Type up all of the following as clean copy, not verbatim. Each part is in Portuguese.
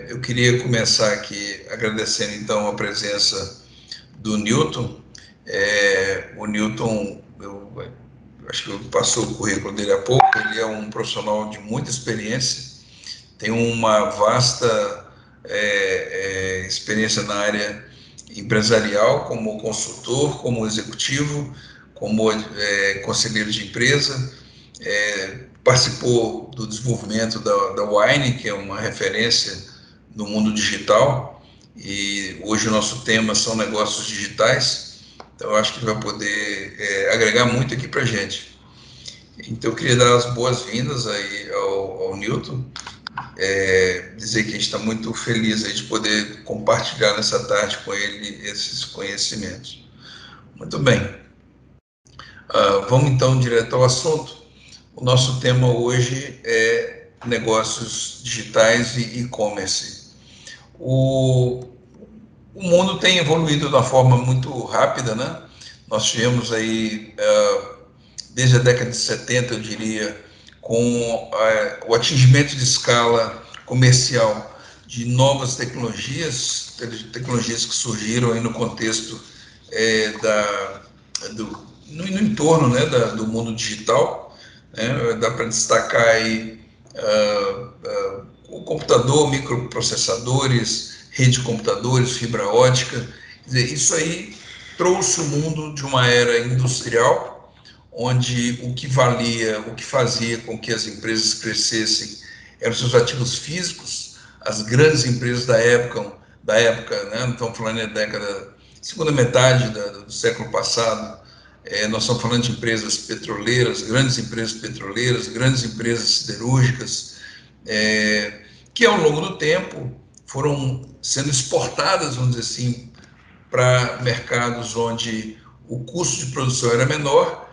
Eu queria começar aqui agradecendo, então, a presença do Newton. O Newton, eu acho que passou o currículo dele há pouco, ele é um profissional de muita experiência, tem uma vasta experiência na área empresarial, como consultor, como executivo, como conselheiro de empresa, participou do desenvolvimento da Wine, que é uma referência no mundo digital, e hoje o nosso tema são negócios digitais, então eu acho que ele vai poder agregar muito aqui para a gente. Então eu queria dar as boas-vindas aí ao Newton, dizer que a gente está muito feliz aí de poder compartilhar nessa tarde com ele esses conhecimentos. Muito bem. Vamos então direto ao assunto. O nosso tema hoje é negócios digitais e e-commerce. O mundo tem evoluído de uma forma muito rápida, né? Nós tivemos aí, desde a década de 70, eu diria, com o atingimento de escala comercial de novas tecnologias que surgiram aí no contexto no entorno, né, do mundo digital, né? Dá para destacar aí o computador, microprocessadores, rede de computadores, fibra ótica. Quer dizer, isso aí trouxe o mundo de uma era industrial, onde o que valia, o que fazia com que as empresas crescessem eram seus ativos físicos. As grandes empresas da época, né, estamos falando da década, segunda metade do século passado, nós estamos falando de empresas petroleiras, grandes empresas siderúrgicas, que ao longo do tempo foram sendo exportadas, vamos dizer assim, para mercados onde o custo de produção era menor,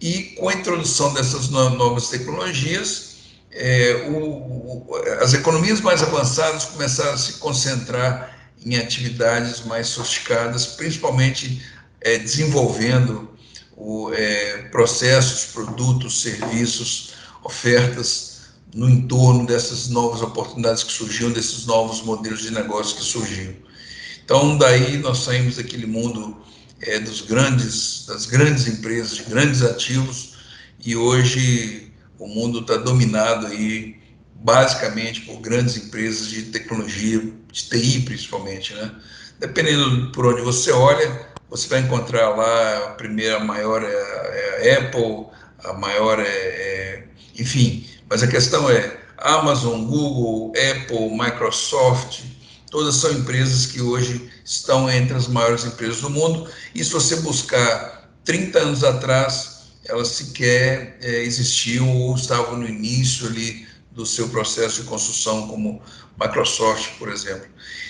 e com a introdução dessas novas tecnologias, as economias mais avançadas começaram a se concentrar em atividades mais sofisticadas, principalmente desenvolvendo processos, produtos, serviços, ofertas no entorno dessas novas oportunidades que surgiam, desses novos modelos de negócio que surgiam. Então, daí nós saímos daquele mundo das grandes empresas, de grandes ativos, e hoje o mundo está dominado aí basicamente por grandes empresas de tecnologia, de TI principalmente, né? Dependendo por onde você olha, você vai encontrar lá a maior é a Apple, a maior enfim, mas a questão é Amazon, Google, Apple, Microsoft, todas são empresas que hoje estão entre as maiores empresas do mundo, e se você buscar 30 anos atrás, elas sequer existiam ou estavam no início ali do seu processo de construção, como Microsoft, por exemplo.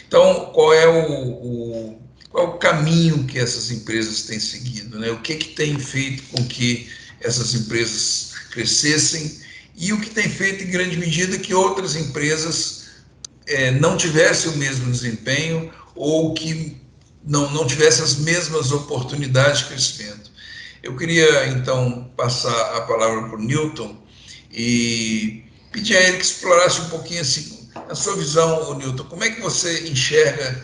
Então, qual é o caminho que essas empresas têm seguido, né? O que tem feito com que essas empresas crescessem e o que tem feito, em grande medida, que outras empresas não tivessem o mesmo desempenho ou que não tivessem as mesmas oportunidades de crescimento. Eu queria, então, passar a palavra para o Newton e pedir a ele que explorasse um pouquinho, assim, a sua visão, Newton, como é que você enxerga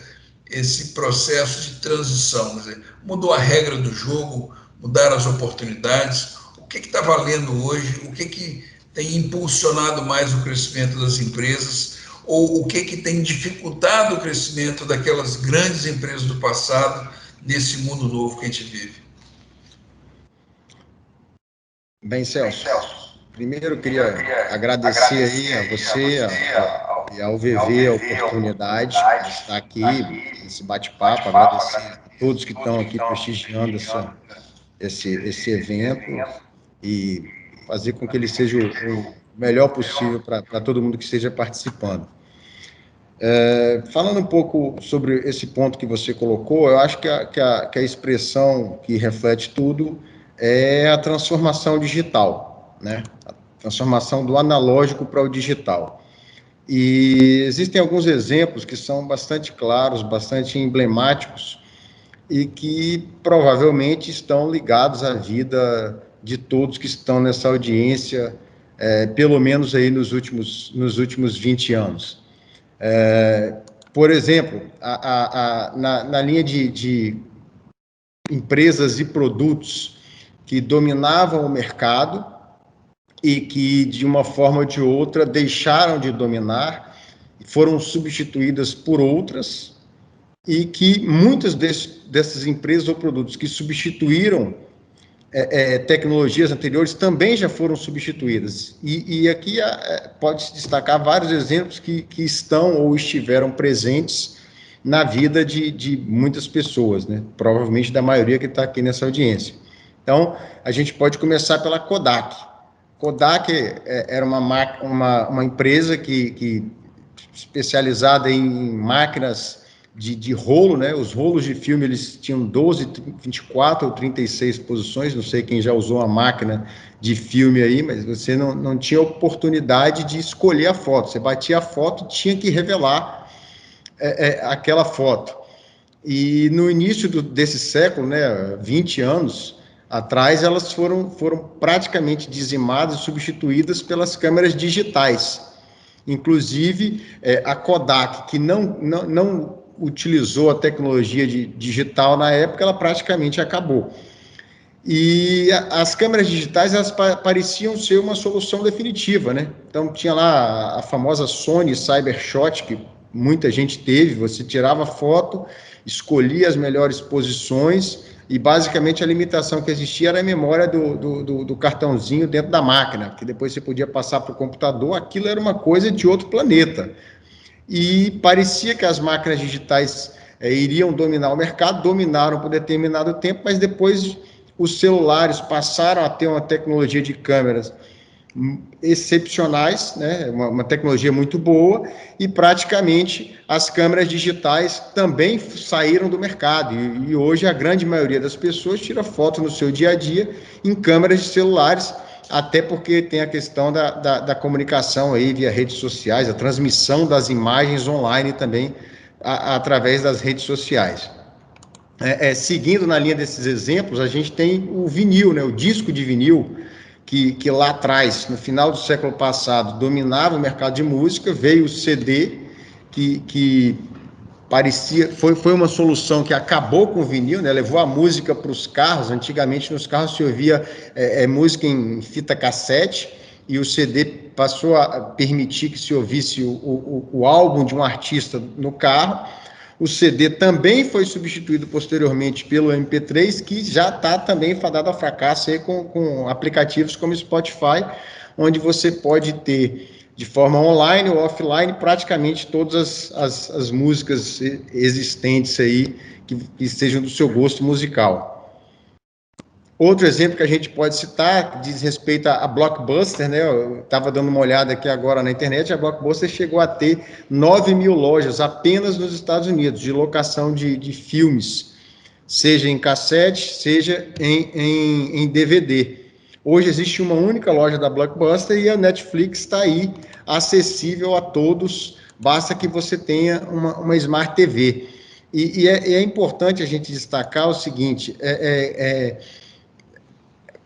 esse processo de transição? Quer dizer, mudou a regra do jogo, mudaram as oportunidades, o que está valendo hoje, o que tem impulsionado mais o crescimento das empresas, ou o que tem dificultado o crescimento daquelas grandes empresas do passado nesse mundo novo que a gente vive? Bem, Celso, primeiro eu queria agradecer aí a você e ao VV a oportunidade de estar aqui nesse bate-papo, agradecer a todos que estão aqui prestigiando esse evento e fazer com que ele seja o melhor possível para todo mundo que esteja participando. Falando um pouco sobre esse ponto que você colocou, eu acho que a expressão que reflete tudo é a transformação digital, né? A transformação do analógico para o digital. E existem alguns exemplos que são bastante claros, bastante emblemáticos e que provavelmente estão ligados à vida de todos que estão nessa audiência, pelo menos aí nos últimos 20 anos. Por exemplo, na linha de empresas e produtos que dominavam o mercado e que, de uma forma ou de outra, deixaram de dominar, foram substituídas por outras, e que muitas dessas empresas ou produtos que substituíram tecnologias anteriores também já foram substituídas. E aqui pode-se destacar vários exemplos que estão ou estiveram presentes na vida de muitas pessoas, né? Provavelmente da maioria que está aqui nessa audiência. Então, a gente pode começar pela Kodak. Kodak era uma empresa que especializada em máquinas de rolo, né? Os rolos de filme, eles tinham 12, 24 ou 36 posições, não sei quem já usou uma máquina de filme aí, mas você não tinha oportunidade de escolher a foto, você batia a foto, tinha que revelar aquela foto. E no início desse século, né, 20 anos atrás, elas foram praticamente dizimadas e substituídas pelas câmeras digitais. Inclusive, a Kodak, que não utilizou a tecnologia digital na época, ela praticamente acabou. E as câmeras digitais, elas pareciam ser uma solução definitiva, né? Então, tinha lá a famosa Sony Cybershot, que muita gente teve, você tirava foto, escolhia as melhores posições, e basicamente a limitação que existia era a memória do cartãozinho dentro da máquina, que depois você podia passar para o computador, aquilo era uma coisa de outro planeta. E parecia que as máquinas digitais iriam dominar o mercado, dominaram por determinado tempo, mas depois os celulares passaram a ter uma tecnologia de câmeras excepcionais, né? Uma tecnologia muito boa, e praticamente as câmeras digitais também saíram do mercado, e hoje a grande maioria das pessoas tira foto no seu dia a dia em câmeras de celulares, até porque tem a questão da comunicação aí via redes sociais, a transmissão das imagens online também através das redes sociais. Seguindo na linha desses exemplos, a gente tem o vinil, né, o disco de vinil, que lá atrás, no final do século passado, dominava o mercado de música, veio o CD, que parecia, foi uma solução que acabou com o vinil, né? Levou a música para os carros. Antigamente nos carros se ouvia música em fita cassete, e o CD passou a permitir que se ouvisse o álbum de um artista no carro. O CD também foi substituído posteriormente pelo MP3, que já está também fadado a fracasso aí com aplicativos como Spotify, onde você pode ter de forma online ou offline praticamente todas as músicas existentes aí que sejam do seu gosto musical. Outro exemplo que a gente pode citar diz respeito a Blockbuster, né? Eu estava dando uma olhada aqui agora na internet, a Blockbuster chegou a ter 9 mil lojas apenas nos Estados Unidos, de locação de filmes, seja em cassete, seja em DVD. Hoje existe uma única loja da Blockbuster e a Netflix está aí, acessível a todos, basta que você tenha uma Smart TV. E é importante a gente destacar o seguinte,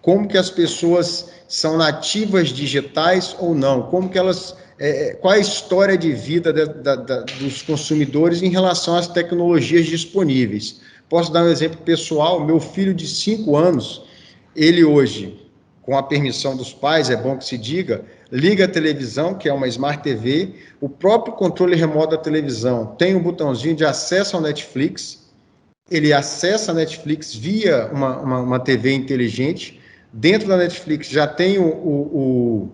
como que as pessoas são nativas digitais ou não, como que elas, qual é a história de vida dos consumidores em relação às tecnologias disponíveis. Posso dar um exemplo pessoal, meu filho de 5 anos, ele hoje, com a permissão dos pais, é bom que se diga, liga a televisão, que é uma Smart TV, o próprio controle remoto da televisão tem um botãozinho de acesso ao Netflix, ele acessa a Netflix via uma TV inteligente. Dentro da Netflix já tem um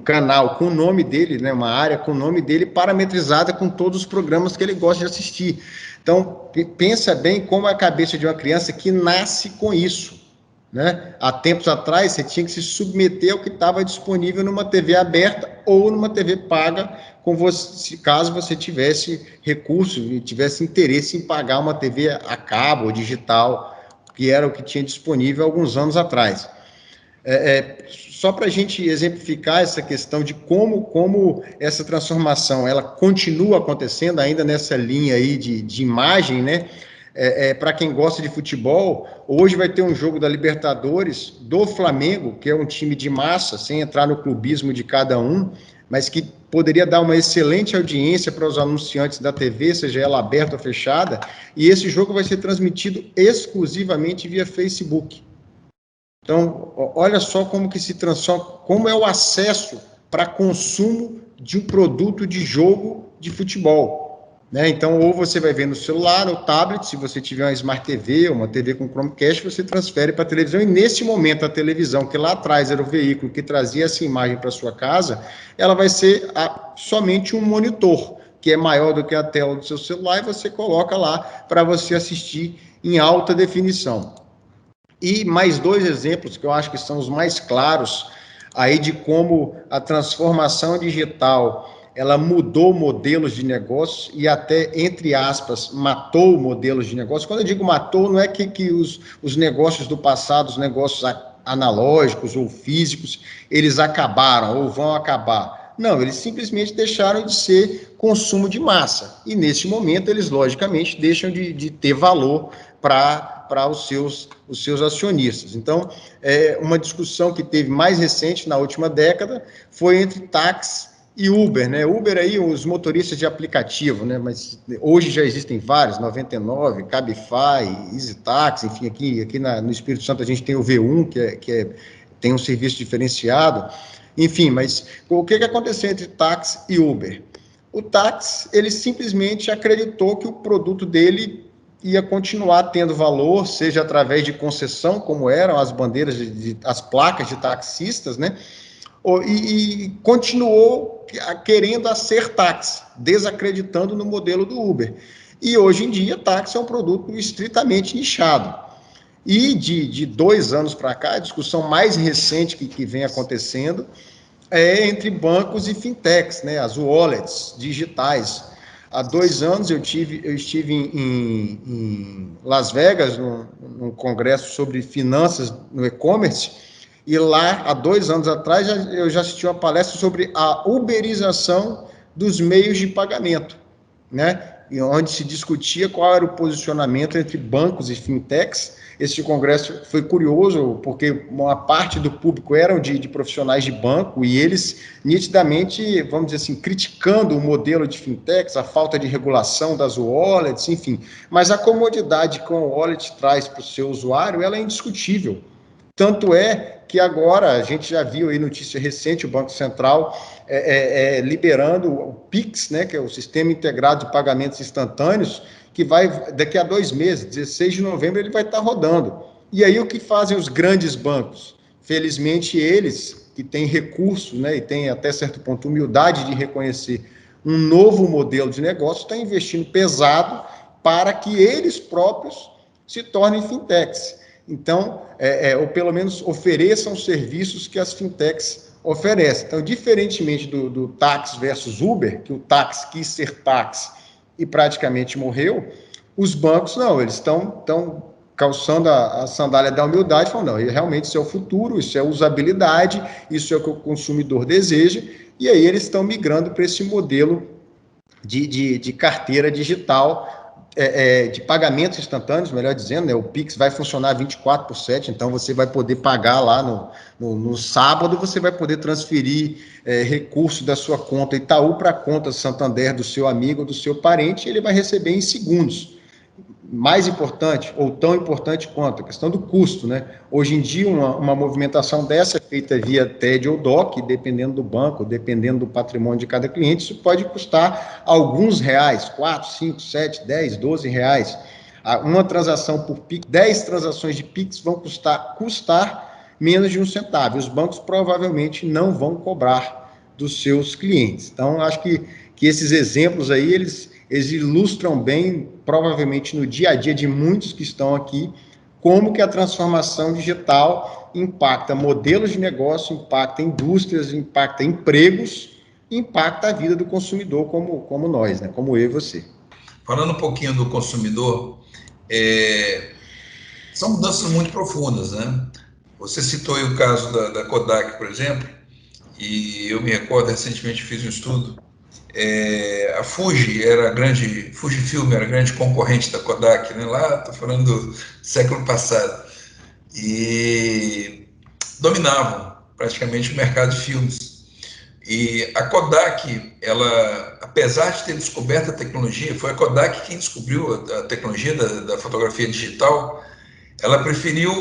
canal com o nome dele, né, uma área com o nome dele, parametrizada com todos os programas que ele gosta de assistir. Então, pensa bem como é a cabeça de uma criança que nasce com isso, né? Há tempos atrás, você tinha que se submeter ao que estava disponível numa TV aberta ou numa TV paga, caso você tivesse recurso e tivesse interesse em pagar uma TV a cabo ou digital, que era o que tinha disponível há alguns anos atrás. Só para a gente exemplificar essa questão de como essa transformação ela continua acontecendo ainda nessa linha aí de imagem, né? Para quem gosta de futebol, hoje vai ter um jogo da Libertadores do Flamengo, que é um time de massa, sem entrar no clubismo de cada um, mas que poderia dar uma excelente audiência para os anunciantes da TV, seja ela aberta ou fechada, e esse jogo vai ser transmitido exclusivamente via Facebook. Então, olha só como que se transforma, como é o acesso para consumo de um produto de jogo de futebol, né? Então, ou você vai ver no celular, no tablet, se você tiver uma Smart TV, uma TV com Chromecast, você transfere para a televisão, e nesse momento a televisão, que lá atrás era o veículo que trazia essa imagem para sua casa, ela vai ser somente um monitor, que é maior do que a tela do seu celular, e você coloca lá para você assistir em alta definição. E mais 2 exemplos que eu acho que são os mais claros aí de como a transformação digital ela mudou modelos de negócio e até, entre aspas, matou modelos de negócio. Quando eu digo matou, não é que os negócios do passado, os negócios analógicos ou físicos, eles acabaram ou vão acabar. Não, eles simplesmente deixaram de ser consumo de massa. E, nesse momento, eles, logicamente, deixam de ter valor para os seus acionistas. Então, uma discussão que teve mais recente, na última década, foi entre táxi e Uber, né? Uber aí, os motoristas de aplicativo, né? Mas hoje já existem vários, 99, Cabify, EasyTaxi, enfim, aqui no Espírito Santo a gente tem o V1, tem um serviço diferenciado, enfim, mas o que aconteceu entre táxi e Uber? O táxi, ele simplesmente acreditou que o produto dele ia continuar tendo valor, seja através de concessão, como eram as bandeiras, as placas de taxistas, né? E continuou querendo ser táxi, desacreditando no modelo do Uber. E hoje em dia, táxi é um produto estritamente nichado. E de 2 anos para cá, a discussão mais recente que vem acontecendo é entre bancos e fintechs, né, as wallets digitais. Há 2 anos eu estive em Las Vegas, num congresso sobre finanças no e-commerce, e lá, há 2 anos atrás, eu já assisti uma palestra sobre a uberização dos meios de pagamento, né? E onde se discutia qual era o posicionamento entre bancos e fintechs. Esse congresso foi curioso, porque uma parte do público eram de profissionais de banco, e eles, nitidamente, vamos dizer assim, criticando o modelo de fintechs, a falta de regulação das wallets, enfim. Mas a comodidade que o wallet traz para o seu usuário, ela é indiscutível. Tanto é que agora, a gente já viu aí notícia recente, o Banco Central liberando o PIX, né, que é o Sistema Integrado de Pagamentos Instantâneos, que vai, daqui a 2 meses, 16 de novembro, ele vai estar rodando. E aí o que fazem os grandes bancos? Felizmente eles, que têm recurso, né, e têm até certo ponto humildade de reconhecer um novo modelo de negócio, estão investindo pesado para que eles próprios se tornem fintechs. Então, ou pelo menos ofereçam os serviços que as fintechs oferecem. Então, diferentemente do táxi versus Uber, que o táxi quis ser táxi e praticamente morreu, os bancos não, eles estão calçando a sandália da humildade, falando, não, realmente isso é o futuro, isso é usabilidade, isso é o que o consumidor deseja, e aí eles estão migrando para esse modelo de carteira digital, de pagamentos instantâneos, melhor dizendo, né? O Pix vai funcionar 24/7, então você vai poder pagar lá no sábado, você vai poder transferir recurso da sua conta Itaú para a conta Santander do seu amigo ou do seu parente, e ele vai receber em segundos. Mais importante, ou tão importante quanto, a questão do custo, né? Hoje em dia, uma movimentação dessa é feita via TED ou DOC, dependendo do banco, dependendo do patrimônio de cada cliente, isso pode custar alguns reais, 4, 5, 7, 10, 12 reais. Uma transação por Pix, 10 transações de Pix vão custar menos de 1 centavo. Os bancos provavelmente não vão cobrar dos seus clientes. Então, acho que esses exemplos aí, eles ilustram bem, provavelmente no dia a dia de muitos que estão aqui, como que a transformação digital impacta modelos de negócio, impacta indústrias, impacta empregos, impacta a vida do consumidor como nós, né? Como eu e você. Falando um pouquinho do consumidor, são mudanças muito profundas, né? Você citou aí o caso da Kodak, por exemplo, e eu me recordo, recentemente fiz um estudo. A Fuji Fujifilm era a grande concorrente da Kodak, né? Lá, estou falando do século passado, e dominavam praticamente o mercado de filmes. E a Kodak, ela, apesar de ter descoberto a tecnologia, foi a Kodak quem descobriu a tecnologia da fotografia digital. Ela preferiu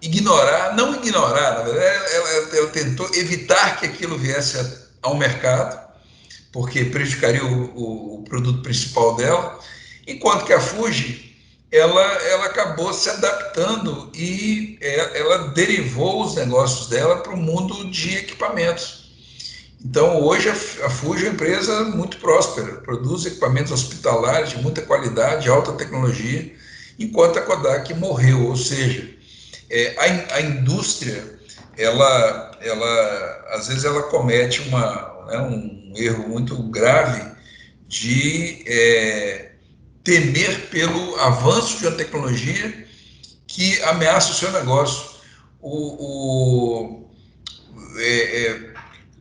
ignorar, não ignorar, na verdade, ela tentou evitar que aquilo viesse ao mercado, porque prejudicaria o produto principal dela, enquanto que a Fuji, ela acabou se adaptando e ela derivou os negócios dela para o mundo de equipamentos. Então, hoje, a Fuji é uma empresa muito próspera, produz equipamentos hospitalares de muita qualidade, alta tecnologia, enquanto a Kodak morreu, ou seja, a indústria, às vezes, ela comete um erro muito grave de temer pelo avanço de uma tecnologia que ameaça o seu negócio. O, o, é, é,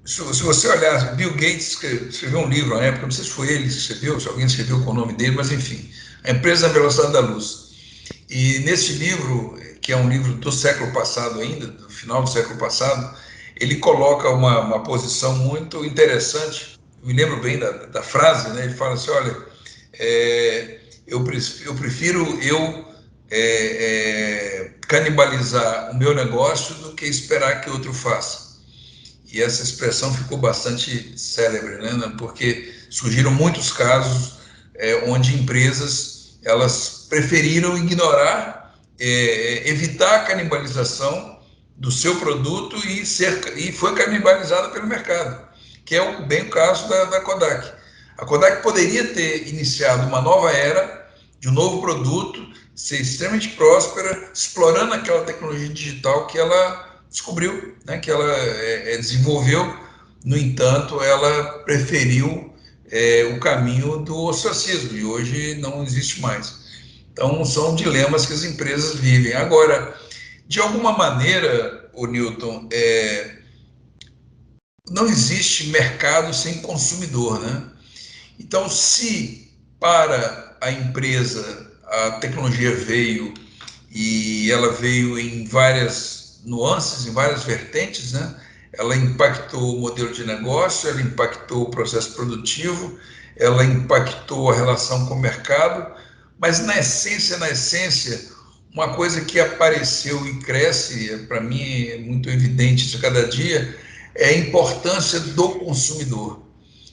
se você olhar, Bill Gates escreveu um livro na época, não sei se foi ele que escreveu, se alguém escreveu com o nome dele, mas enfim, A Empresa da Velocidade da Luz. E nesse livro, que é um livro do século passado ainda, do final do século passado, ele coloca uma posição muito interessante. Eu me lembro bem da frase, né? Ele fala assim, olha, eu prefiro canibalizar o meu negócio do que esperar que outro faça. E essa expressão ficou bastante célebre, né? Porque surgiram muitos casos onde empresas elas preferiram ignorar, evitar a canibalização do seu produto e foi canibalizada pelo mercado, que é bem o caso da Kodak. A Kodak poderia ter iniciado uma nova era de um novo produto, ser extremamente próspera, explorando aquela tecnologia digital que ela descobriu, né, que ela desenvolveu. No entanto, ela preferiu o caminho do ostracismo, e hoje não existe mais. Então, são dilemas que as empresas vivem. Agora, de alguma maneira, o Newton, não existe mercado sem consumidor, né? Então, se para a empresa a tecnologia veio e ela veio em várias nuances, em várias vertentes, né? Ela impactou o modelo de negócio, ela impactou o processo produtivo, ela impactou a relação com o mercado, mas na essência, uma coisa que apareceu e cresce, para mim é muito evidente isso a cada dia, é a importância do consumidor.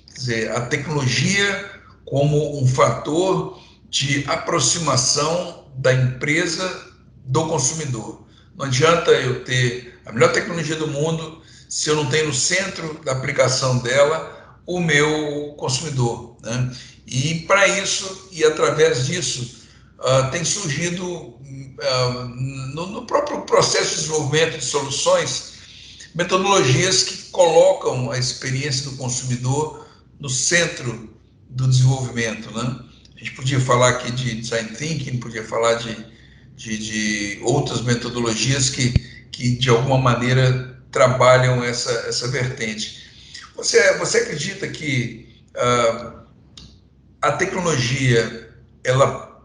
Quer dizer, a tecnologia como um fator de aproximação da empresa do consumidor. Não adianta eu ter a melhor tecnologia do mundo se eu não tenho no centro da aplicação dela o meu consumidor, né? E para isso, e através disso, tem surgido no próprio processo de desenvolvimento de soluções metodologias que colocam a experiência do consumidor no centro do desenvolvimento, né? A gente podia falar aqui de design thinking, podia falar de outras metodologias que de alguma maneira trabalham essa vertente. Você acredita que a tecnologia ela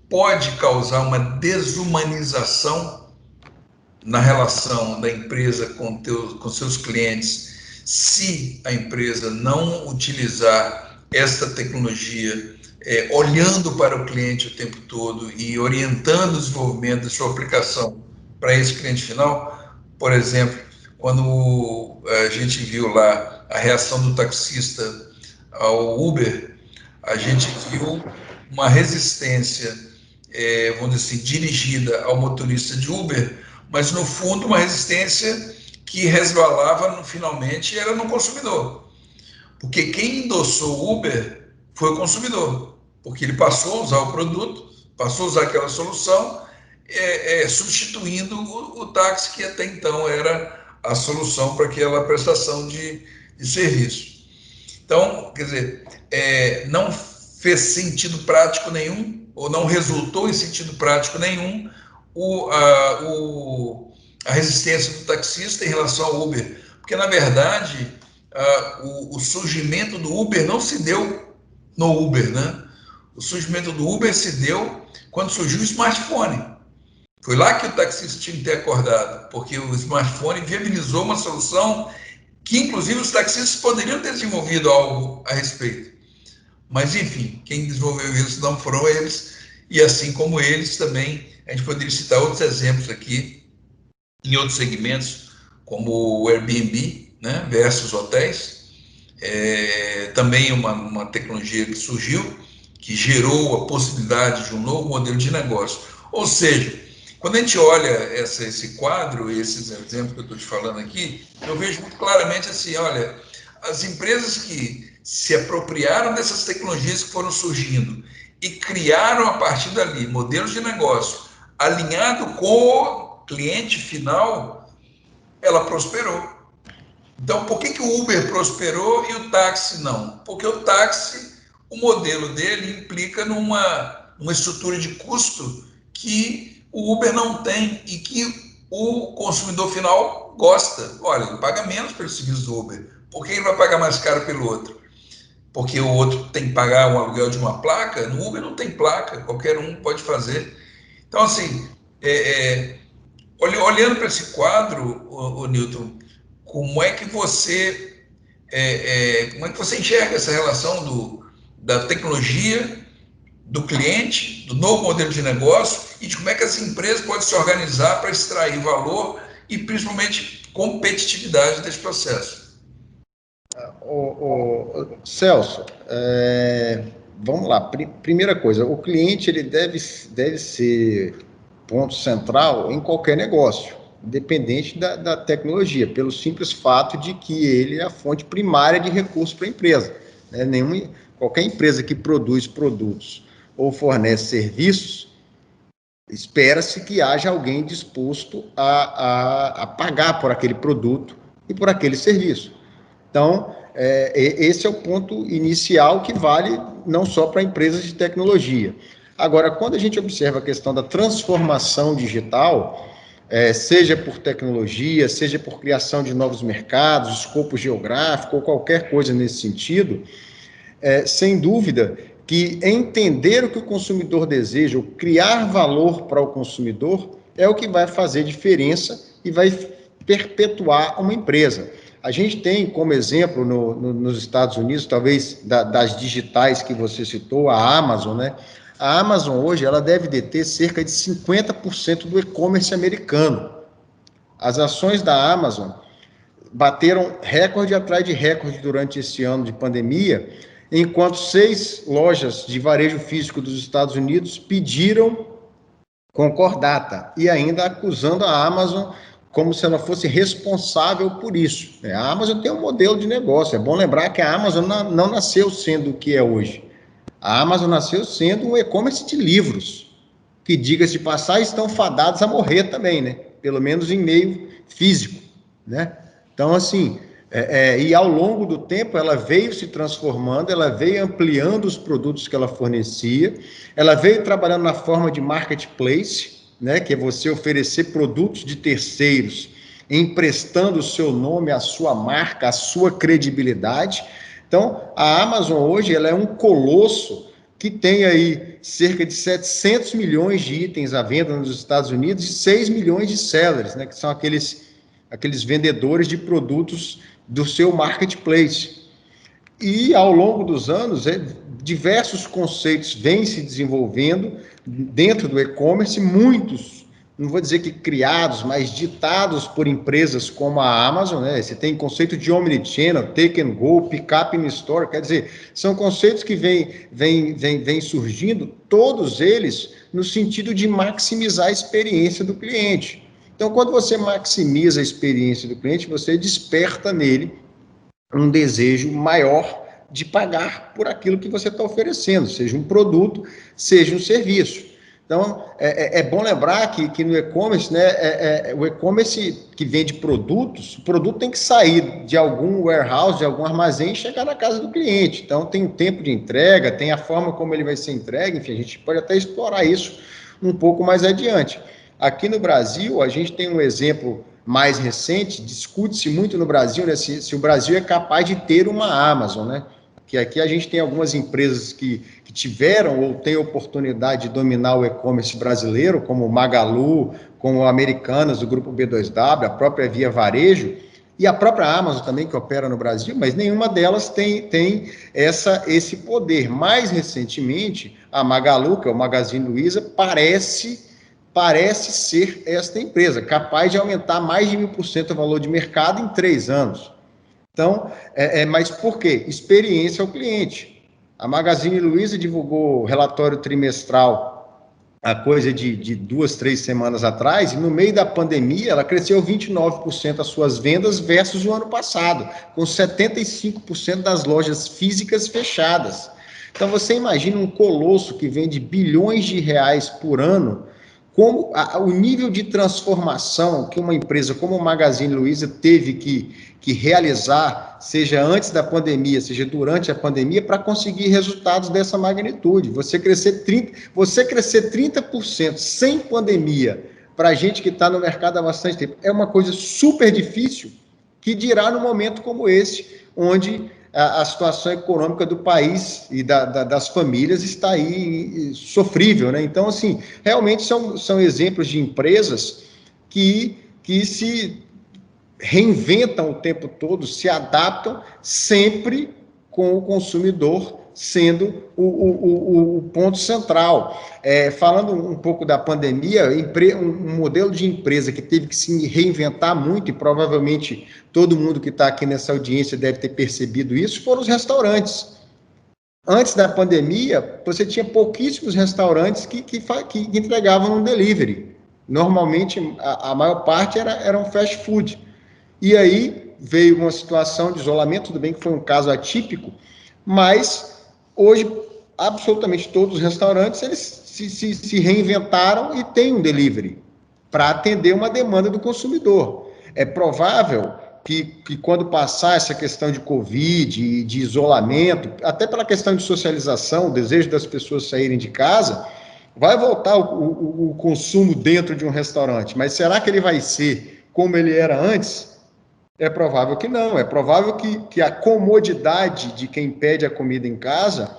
pode causar uma desumanização na relação da empresa com seus clientes, se a empresa não utilizar esta tecnologia, olhando para o cliente o tempo todo e orientando o desenvolvimento da sua aplicação para esse cliente final? Por exemplo, quando a gente viu lá a reação do taxista ao Uber, a gente viu uma resistência, vamos dizer assim, dirigida ao motorista de Uber, mas no fundo uma resistência que resvalava finalmente era no consumidor, porque quem endossou o Uber foi o consumidor, porque ele passou a usar o produto, passou a usar aquela solução, substituindo o táxi, que até então era a solução para aquela prestação de serviço. Então, quer dizer, não fez sentido prático nenhum, ou não resultou em sentido prático nenhum, a resistência do taxista em relação ao Uber. Porque, na verdade, o surgimento do Uber não se deu no Uber, né? O surgimento do Uber se deu quando surgiu o smartphone. Foi lá que o taxista tinha que ter acordado, porque o smartphone viabilizou uma solução que inclusive os taxistas poderiam ter desenvolvido algo a respeito. Mas, enfim, quem desenvolveu isso não foram eles, e assim como eles também, a gente poderia citar outros exemplos aqui, em outros segmentos, como o Airbnb, né, versus hotéis, também uma tecnologia que surgiu, que gerou a possibilidade de um novo modelo de negócio. Ou seja, quando a gente olha esse quadro, esses exemplos que eu estou te falando aqui, eu vejo muito claramente assim, olha, as empresas que se apropriaram dessas tecnologias que foram surgindo e criaram a partir dali modelos de negócio alinhado com o cliente final, ela prosperou. Então, por que o Uber prosperou e o táxi não? Porque o táxi, o modelo dele implica numa estrutura de custo que o Uber não tem e que o consumidor final gosta. Olha, ele paga menos pelo serviço do Uber. Por que ele vai pagar mais caro pelo outro? Porque o outro tem que pagar um aluguel de uma placa? No Uber não tem placa, qualquer um pode fazer. Então, assim, olhando para esse quadro, o Newton, como é que você como é que você enxerga essa relação da tecnologia, do cliente, do novo modelo de negócio e de como é que as empresas podem se organizar para extrair valor e principalmente competitividade desse processo? Celso, vamos lá. Primeira coisa, o cliente ele deve ser ponto central em qualquer negócio, independente da tecnologia, pelo simples fato de que ele é a fonte primária de recursos para a empresa. Né? Qualquer empresa que produz produtos ou fornece serviços, espera-se que haja alguém disposto a pagar por aquele produto e por aquele serviço. Então, esse é o ponto inicial que vale não só para empresas de tecnologia. Agora, quando a gente observa a questão da transformação digital, seja por tecnologia, seja por criação de novos mercados, escopo geográfico ou qualquer coisa nesse sentido, sem dúvida que entender o que o consumidor deseja, ou criar valor para o consumidor, é o que vai fazer diferença e vai perpetuar uma empresa. A gente tem como exemplo nos Estados Unidos, talvez das digitais que você citou, a Amazon, né? A Amazon hoje ela deve deter cerca de 50% do e-commerce americano. As ações da Amazon bateram recorde atrás de recorde durante esse ano de pandemia, enquanto 6 lojas de varejo físico dos Estados Unidos pediram concordata e ainda acusando a Amazon como se ela fosse responsável por isso. A Amazon tem um modelo de negócio. É bom lembrar que a Amazon não nasceu sendo o que é hoje. A Amazon nasceu sendo um e-commerce de livros, que, diga-se de passagem, estão fadados a morrer também, né? Pelo menos em meio físico, né? Então, assim, e ao longo do tempo ela veio se transformando, ela veio ampliando os produtos que ela fornecia, ela veio trabalhando na forma de marketplace, né, que é você oferecer produtos de terceiros, emprestando o seu nome, a sua marca, a sua credibilidade. Então, a Amazon hoje ela é um colosso que tem aí cerca de 700 milhões de itens à venda nos Estados Unidos e 6 milhões de sellers, né, que são aqueles vendedores de produtos do seu marketplace. E, ao longo dos anos, diversos conceitos vêm se desenvolvendo dentro do e-commerce, muitos, não vou dizer que criados, mas ditados por empresas como a Amazon, né? Você tem conceito de omnichannel, take and go, pick up in store, quer dizer, são conceitos que vêm surgindo, todos eles no sentido de maximizar a experiência do cliente. Então, quando você maximiza a experiência do cliente, você desperta nele um desejo maior de pagar por aquilo que você está oferecendo, seja um produto, seja um serviço. Então, é bom lembrar que no e-commerce, né, o e-commerce que vende produtos, o produto tem que sair de algum warehouse, de algum armazém e chegar na casa do cliente. Então, tem o tempo de entrega, tem a forma como ele vai ser entregue, enfim, a gente pode até explorar isso um pouco mais adiante. Aqui no Brasil, a gente tem um exemplo mais recente, discute-se muito no Brasil, né, se o Brasil é capaz de ter uma Amazon, né? Que aqui a gente tem algumas empresas que tiveram ou têm oportunidade de dominar o e-commerce brasileiro, como o Magalu, como o Americanas, o Grupo B2W, a própria Via Varejo, e a própria Amazon também, que opera no Brasil, mas nenhuma delas tem esse poder. Mais recentemente, a Magalu, que é o Magazine Luiza, parece ser esta empresa, capaz de aumentar mais de 1000% o valor de mercado em 3 anos. Então, mas por quê? Experiência ao cliente. A Magazine Luiza divulgou relatório trimestral a coisa de 2, 3 semanas atrás, e no meio da pandemia ela cresceu 29% as suas vendas versus o ano passado, com 75% das lojas físicas fechadas. Então você imagina um colosso que vende bilhões de reais por ano, como o nível de transformação que uma empresa como o Magazine Luiza teve que realizar, seja antes da pandemia, seja durante a pandemia, para conseguir resultados dessa magnitude. Você crescer 30% sem pandemia, para a gente que está no mercado há bastante tempo, é uma coisa super difícil, que dirá num momento como esse, onde a situação econômica do país e das famílias está aí sofrível, né? Então, assim, realmente são exemplos de empresas que se reinventam o tempo todo, se adaptam, sempre com o consumidor sendo o ponto central. Falando um pouco da pandemia, um modelo de empresa que teve que se reinventar muito, e provavelmente todo mundo que está aqui nessa audiência deve ter percebido isso, foram os restaurantes. Antes da pandemia, você tinha pouquíssimos restaurantes que entregavam no delivery. Normalmente, a maior parte era um fast food. E aí veio uma situação de isolamento, tudo bem que foi um caso atípico, mas hoje absolutamente todos os restaurantes eles se reinventaram e têm um delivery para atender uma demanda do consumidor. É provável que quando passar essa questão de Covid, de isolamento, até pela questão de socialização, o desejo das pessoas saírem de casa, vai voltar o consumo dentro de um restaurante, mas será que ele vai ser como ele era antes? É provável que não, é provável que a comodidade de quem pede a comida em casa,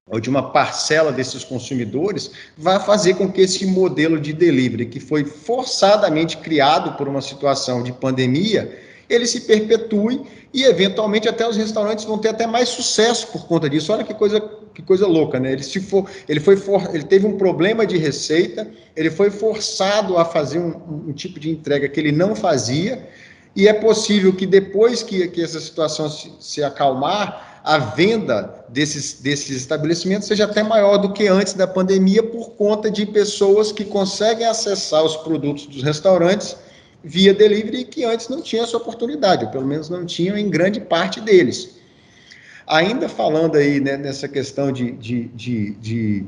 ou de uma parcela desses consumidores, vai fazer com que esse modelo de delivery, que foi forçadamente criado por uma situação de pandemia, ele se perpetue e, eventualmente, até os restaurantes vão ter até mais sucesso por conta disso. Olha que coisa louca, né? Ele teve um problema de receita, ele foi forçado a fazer um tipo de entrega que ele não fazia, e é possível que depois que essa situação se acalmar, a venda desses estabelecimentos seja até maior do que antes da pandemia, por conta de pessoas que conseguem acessar os produtos dos restaurantes via delivery e que antes não tinham essa oportunidade, ou pelo menos não tinham em grande parte deles. Ainda falando aí, né, nessa questão de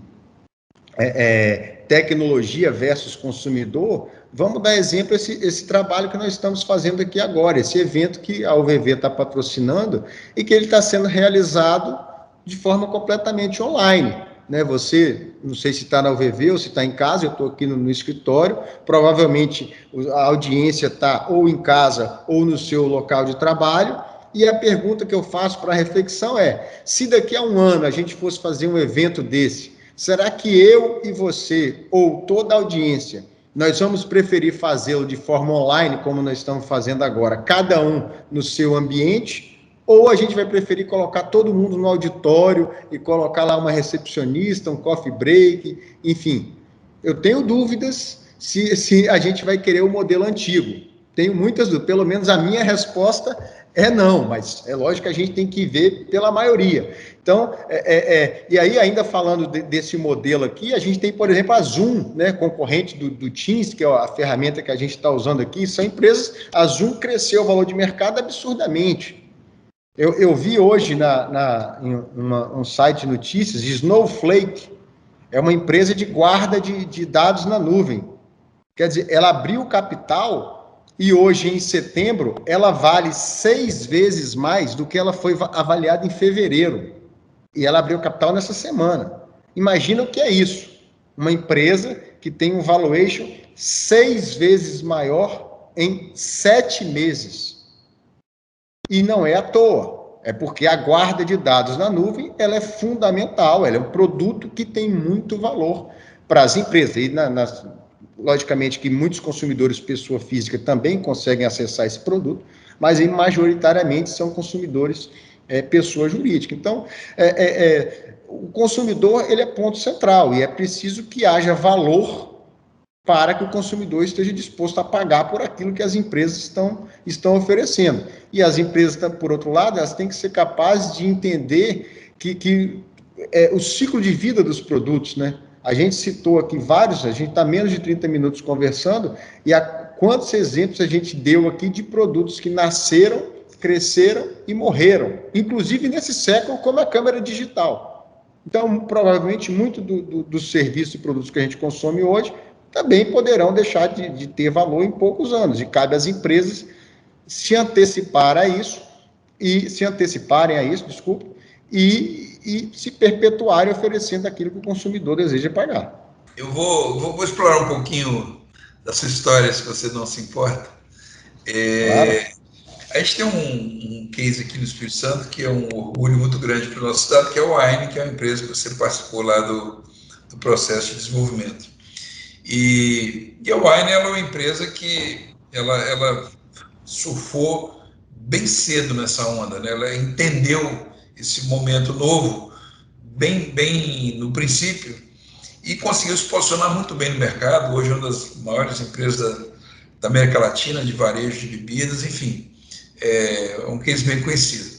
tecnologia versus consumidor, vamos dar exemplo esse trabalho que nós estamos fazendo aqui agora, esse evento que a UVV está patrocinando e que ele está sendo realizado de forma completamente online. Né? Você, não sei se está na UVV ou se está em casa, eu estou aqui no escritório, provavelmente a audiência está ou em casa ou no seu local de trabalho, e a pergunta que eu faço para a reflexão é, se daqui a um ano a gente fosse fazer um evento desse, será que eu e você, ou toda a audiência, nós vamos preferir fazê-lo de forma online, como nós estamos fazendo agora, cada um no seu ambiente, ou a gente vai preferir colocar todo mundo no auditório e colocar lá uma recepcionista, um coffee break, enfim. Eu tenho dúvidas se a gente vai querer o modelo antigo. Tenho muitas dúvidas, pelo menos a minha resposta é não, mas é lógico que a gente tem que ver pela maioria. Então, e aí ainda falando desse modelo aqui, a gente tem, por exemplo, a Zoom, né, concorrente do Teams, que é a ferramenta que a gente está usando aqui, são empresas, a Zoom cresceu o valor de mercado absurdamente. Eu vi hoje em um site de notícias, Snowflake, é uma empresa de guarda de dados na nuvem. Quer dizer, ela abriu o capital e hoje, em setembro, ela vale 6 vezes mais do que ela foi avaliada em fevereiro. E ela abriu capital nessa semana. Imagina o que é isso. Uma empresa que tem um valuation 6 vezes maior em 7 meses. E não é à toa. É porque a guarda de dados na nuvem ela é fundamental. Ela é um produto que tem muito valor para as empresas. E logicamente que muitos consumidores, pessoa física, também conseguem acessar esse produto, mas aí, majoritariamente são consumidores pessoa jurídica. Então, o consumidor ele é ponto central e é preciso que haja valor para que o consumidor esteja disposto a pagar por aquilo que as empresas estão oferecendo. E as empresas, por outro lado, elas têm que ser capazes de entender que o ciclo de vida dos produtos, né? A gente citou aqui vários, a gente está menos de 30 minutos conversando, e quantos exemplos a gente deu aqui de produtos que nasceram, cresceram e morreram, inclusive nesse século, como a câmera digital. Então, provavelmente, muito dos serviços e produtos que a gente consome hoje também poderão deixar de ter valor em poucos anos, e cabe às empresas se anteciparem a isso, e se perpetuarem oferecendo aquilo que o consumidor deseja pagar. Eu vou explorar um pouquinho da sua história, se você não se importa. Claro. A gente tem um case aqui no Espírito Santo que é um orgulho muito grande para o nosso estado, que é o Wine, que é uma empresa que você participou lá do processo de desenvolvimento. E a Wine ela é uma empresa que ela surfou bem cedo nessa onda, né? Ela entendeu esse momento novo bem no princípio e conseguiu se posicionar muito bem no mercado. Hoje é uma das maiores empresas da América Latina de varejo de bebidas, enfim, é um case bem conhecido.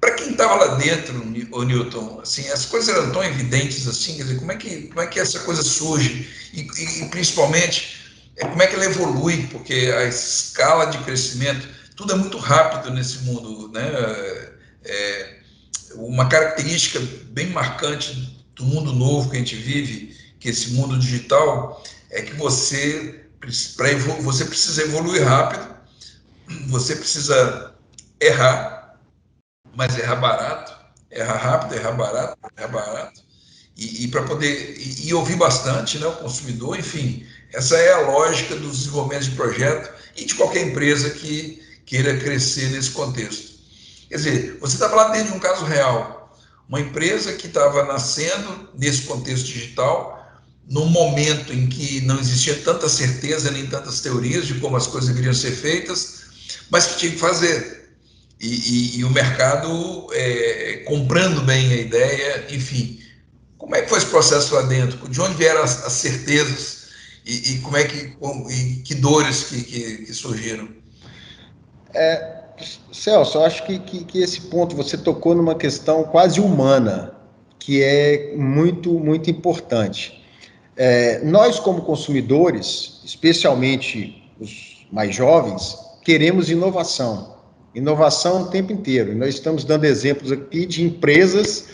Para quem estava lá dentro, o Newton, assim, as coisas eram tão evidentes assim, quer dizer, como é que essa coisa surge e principalmente como é que ela evolui, porque a escala de crescimento, tudo é muito rápido nesse mundo, né? Uma característica bem marcante do mundo novo que a gente vive, que esse mundo digital, é que você precisa evoluir rápido, você precisa errar, mas errar barato, errar rápido, errar barato, e para poder ouvir bastante, né, o consumidor, enfim, essa é a lógica do desenvolvimento de projeto e de qualquer empresa que queira crescer nesse contexto. Quer dizer, você está falando dentro de um caso real, uma empresa que estava nascendo nesse contexto digital, num momento em que não existia tanta certeza nem tantas teorias de como as coisas deveriam ser feitas, mas que tinha que fazer. E o mercado comprando bem a ideia, enfim. Como é que foi esse processo lá dentro? De onde vieram as certezas e como é que dores que surgiram? Celso, eu acho que esse ponto você tocou numa questão quase humana, que é muito importante. Nós, como consumidores, especialmente os mais jovens, queremos inovação. Inovação o tempo inteiro. E nós estamos dando exemplos aqui de empresas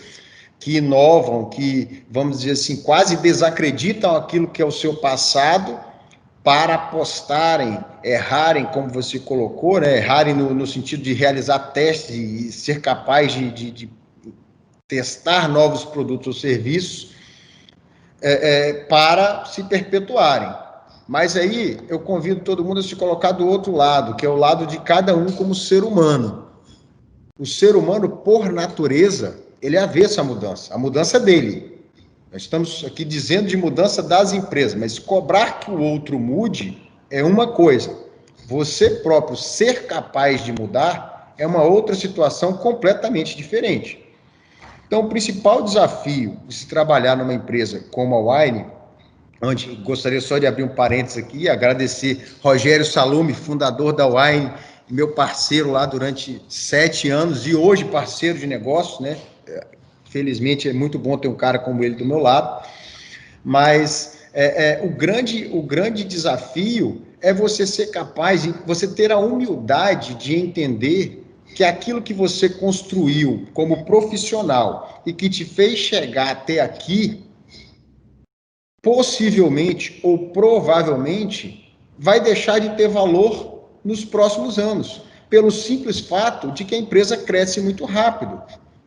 que inovam, que, vamos dizer assim, quase desacreditam aquilo que é o seu passado para apostarem, errarem, como você colocou, né? Errarem no sentido de realizar testes e ser capaz de testar novos produtos ou serviços para se perpetuarem. Mas aí eu convido todo mundo a se colocar do outro lado, que é o lado de cada um como ser humano. O ser humano, por natureza, ele é avesso à mudança. A mudança é dele. Nós estamos aqui dizendo de mudança das empresas, mas cobrar que o outro mude é uma coisa. Você próprio ser capaz de mudar é uma outra situação completamente diferente. Então, o principal desafio de se trabalhar numa empresa como a Wine, onde gostaria só de abrir um parênteses aqui e agradecer Rogério Salume, fundador da Wine, meu parceiro lá durante 7 anos e hoje parceiro de negócios, né? Felizmente é muito bom ter um cara como ele do meu lado, mas o grande desafio é você ser capaz, você ter a humildade de entender que aquilo que você construiu como profissional e que te fez chegar até aqui, possivelmente ou provavelmente vai deixar de ter valor nos próximos anos, pelo simples fato de que a empresa cresce muito rápido.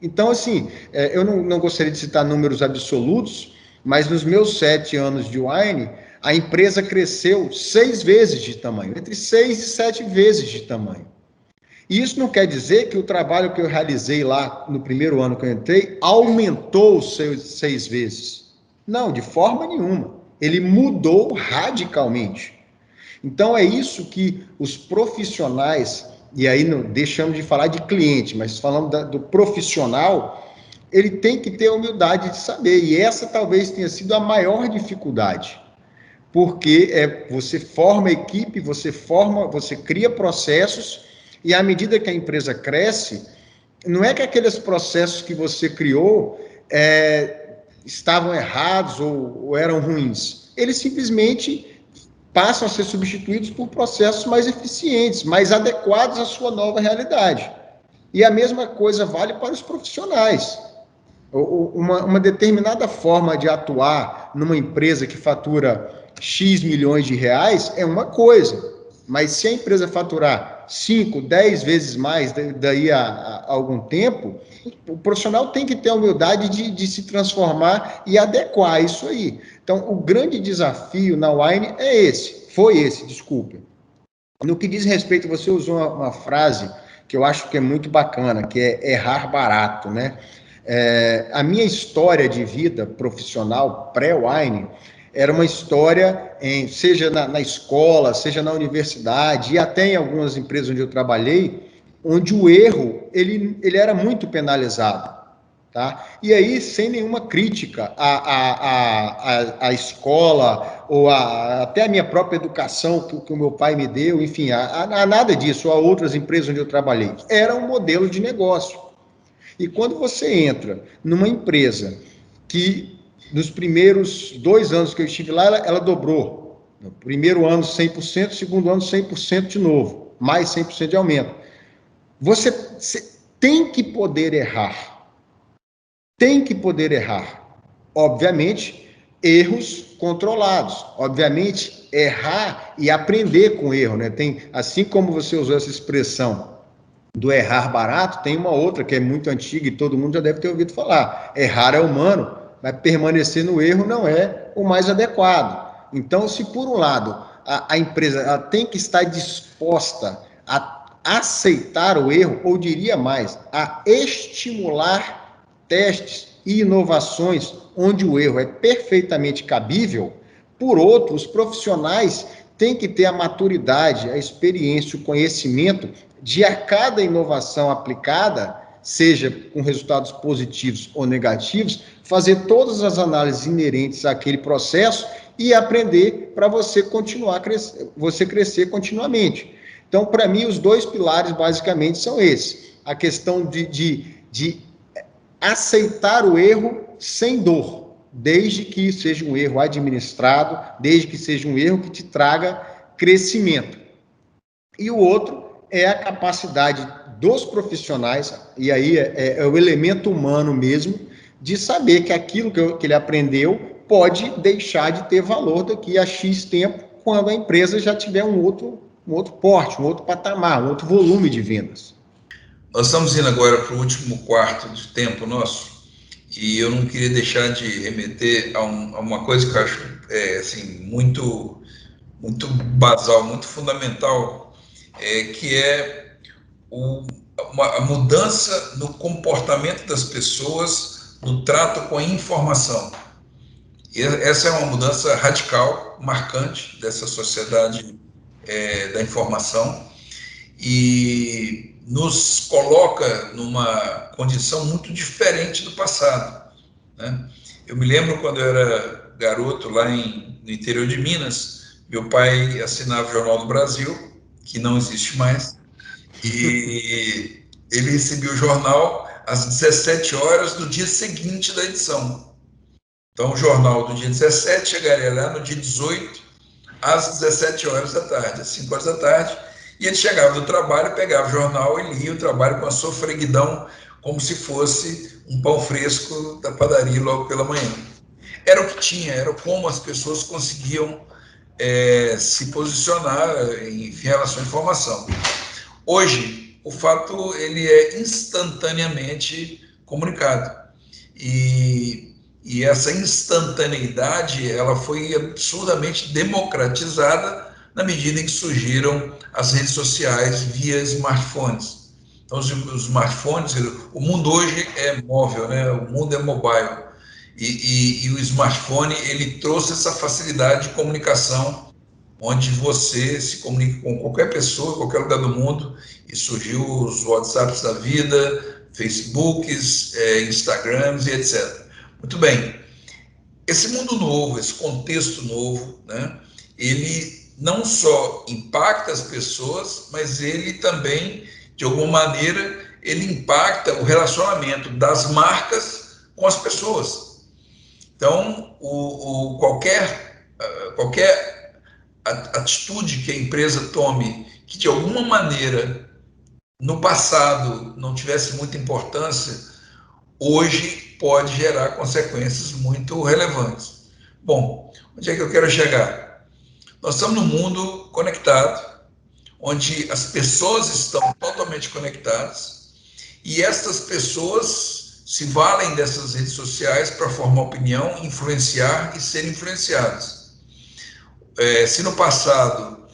Então, assim, eu não gostaria de citar números absolutos, mas nos meus 7 anos de Wine, a empresa cresceu 6 vezes de tamanho, entre 6 e 7 vezes de tamanho. E isso não quer dizer que o trabalho que eu realizei lá no primeiro ano que eu entrei aumentou 6 vezes. Não, de forma nenhuma. Ele mudou radicalmente. Então, é isso que os profissionais, e aí não deixamos de falar de cliente, mas falando do profissional, ele tem que ter a humildade de saber, e essa talvez tenha sido a maior dificuldade, porque você forma equipe, você cria processos, e à medida que a empresa cresce, não é que aqueles processos que você criou estavam errados ou eram ruins, eles simplesmente passam a ser substituídos por processos mais eficientes, mais adequados à sua nova realidade. E a mesma coisa vale para os profissionais. Uma determinada forma de atuar numa empresa que fatura X milhões de reais é uma coisa, mas se a empresa faturar 5, 10 vezes mais daí a algum tempo, o profissional tem que ter a humildade de se transformar e adequar isso aí. Então, o grande desafio na Wine foi esse, desculpe. No que diz respeito, você usou uma frase que eu acho que é muito bacana, que é errar barato, né? A minha história de vida profissional pré-Wine era uma história, seja na escola, seja na universidade, e até em algumas empresas onde eu trabalhei, onde o erro ele era muito penalizado. Tá? E aí, sem nenhuma crítica à escola, ou até a minha própria educação que o meu pai me deu, enfim, a nada disso, ou a outras empresas onde eu trabalhei. Era um modelo de negócio. E quando você entra numa empresa que, nos primeiros 2 anos que eu estive lá, ela dobrou. No primeiro ano, 100%, segundo ano, 100% de novo, mais 100% de aumento. Você tem que poder errar. Tem que poder errar. Obviamente, erros controlados. Obviamente, errar e aprender com erro, né? Assim como você usou essa expressão do errar barato, tem uma outra que é muito antiga e todo mundo já deve ter ouvido falar. Errar é humano, mas permanecer no erro não é o mais adequado. Então, se por um lado a empresa ela tem que estar disposta a aceitar o erro, ou diria mais, a estimular testes e inovações onde o erro é perfeitamente cabível, por outro, os profissionais têm que ter a maturidade, a experiência, o conhecimento de a cada inovação aplicada, seja com resultados positivos ou negativos, fazer todas as análises inerentes àquele processo e aprender para você crescer continuamente. Então, para mim, os 2 pilares basicamente são esses: a questão de aceitar o erro sem dor, desde que seja um erro administrado, desde que seja um erro que te traga crescimento. E o outro é a capacidade dos profissionais, e aí é o elemento humano mesmo, de saber que aquilo que ele aprendeu pode deixar de ter valor daqui a X tempo, quando a empresa já tiver um outro porte, um outro patamar, um outro volume de vendas. Nós estamos indo agora para o último quarto de tempo nosso, e eu não queria deixar de remeter a uma coisa que eu acho assim, muito, muito basal, muito fundamental, que é a mudança no comportamento das pessoas no trato com a informação. E essa é uma mudança radical, marcante dessa sociedade da informação, e nos coloca numa condição muito diferente do passado, né? Eu me lembro quando eu era garoto lá no interior de Minas, meu pai assinava o Jornal do Brasil, que não existe mais, e ele recebia o jornal às 17 horas do dia seguinte da edição. Então, o jornal do dia 17 chegaria lá no dia 18, às 17 horas da tarde, às 5 horas da tarde, e ele chegava do trabalho, pegava o jornal e lia o trabalho com a sofreguidão, como se fosse um pão fresco da padaria logo pela manhã. Era o que tinha, era como as pessoas conseguiam se posicionar em relação à informação. Hoje, o fato ele é instantaneamente comunicado, e essa instantaneidade ela foi absurdamente democratizada na medida em que surgiram as redes sociais via smartphones. Então, os smartphones, o mundo hoje é móvel, né? O mundo é mobile, e o smartphone ele trouxe essa facilidade de comunicação onde você se comunica com qualquer pessoa, em qualquer lugar do mundo, e surgiu os WhatsApps da vida, Facebooks, Instagrams e etc. Muito bem. Esse mundo novo, esse contexto novo, né, ele não só impacta as pessoas, mas ele também, de alguma maneira, ele impacta o relacionamento das marcas com as pessoas. Então, qualquer atitude que a empresa tome que, de alguma maneira, no passado não tivesse muita importância, hoje pode gerar consequências muito relevantes. Bom, onde é que eu quero chegar? Nós estamos num mundo conectado, onde as pessoas estão totalmente conectadas e estas pessoas se valem dessas redes sociais para formar opinião, influenciar e ser influenciadas. Se no passado